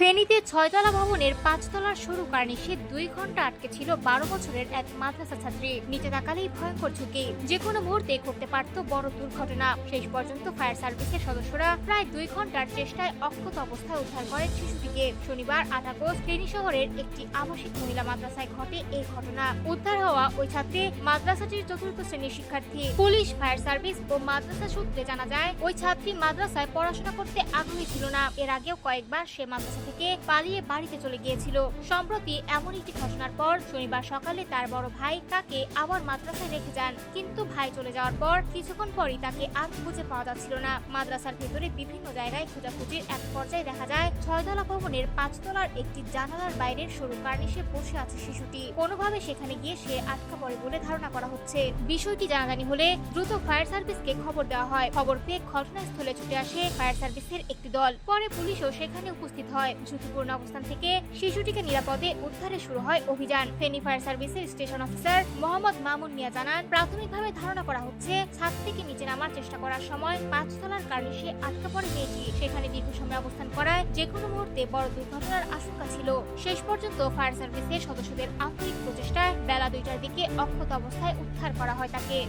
ফেনীতে ৬ তলা ভবনের ৫ তলার সরু কার্নিশে ২ ঘন্টা আটকে ছিল ১২ বছরের এক মাদ্রাসা ছাত্রী। নিচে তাকালেই ভয়ঙ্কর ঝুঁকি, যে কোনো মুহূর্তে ঘটতে পারত বড় দুর্ঘটনা। শেষ পর্যন্ত ফায়ার সার্ভিসের সদস্যরা প্রায় ২ ঘন্টার চেষ্টায় অক্ষত অবস্থায় উদ্ধার করেন শিশুটিকে। শনিবার ৮ আগস্ট ফেনী শহরের একটি আবাসিক মহিলা মাদ্রাসায় ঘটে এই ঘটনা। উদ্ধার হওয়া ওই ছাত্রী মাদ্রাসাটির ৪র্থ শ্রেণীর শিক্ষার্থী। পুলিশ, ফায়ার সার্ভিস ও মাদ্রাসা সূত্রে জানা যায়, ওই ছাত্রী মাদ্রাসায় পড়াশোনা করতে আগ্রহী ছিল না। এর আগেও কয়েকবার সে মাদ্রাসা থেকে পালিয়ে বাড়িতে চলে গিয়েছিল। সম্প্রতি এমন একটি ঘটনার পর শনিবার সকালে তার বড় ভাই তাকে আবার মাদ্রাসায় রেখে যান, কিন্তু ভাই চলে যাওয়ার পর কিছুক্ষণ পরই তাকে আর খুঁজে পাওয়া যাচ্ছিল না। মাদ্রাসার ভেতরে বিভিন্ন জায়গায় খোঁজাখুঁজির এক পর্যায়ে দেখা যায় ৬ তলা ভবনের ৫ তলার একটি জানালার বাইরের সরু কার্নিশে বসে আছে শিশুটি। কোনোভাবে সেখানে গিয়ে সে আটকা পড়ে বলে ধারণা করা হচ্ছে। বিষয়টি জানাজানি হলে দ্রুত ফায়ার সার্ভিসকে খবর দেওয়া হয়। খবর পেয়ে ঘটনাস্থলে ছুটে আসে ফায়ার সার্ভিসের একটি দল। পরে পুলিশও সেখানে উপস্থিত হয়। ঝুঁকিপূর্ণ অবস্থান থেকে শিশুটিকে নিরাপদে উদ্ধারে শুরু হয় অভিযান। ফেনী ফায়ার সার্ভিসের স্টেশন অফিসার মোহাম্মদ মামুন মিয়া জানান, প্রাথমিকভাবে ধারণা করা হচ্ছে ছাদ থেকে নিচে নামার চেষ্টা করার সময় ৫ তলার কার্নিশে আটকা পড়ে মেয়েটি। সেখানে দীর্ঘ সময় অবস্থান করায় যে কোনো মুহূর্তে বড় দুর্ঘটনার আশঙ্কা ছিল। শেষ পর্যন্ত ফায়ার সার্ভিসের সদস্যদের আন্তরিক প্রচেষ্টায় বেলা ২টার দিকে অক্ষত অবস্থায় উদ্ধার করা হয় তাকে।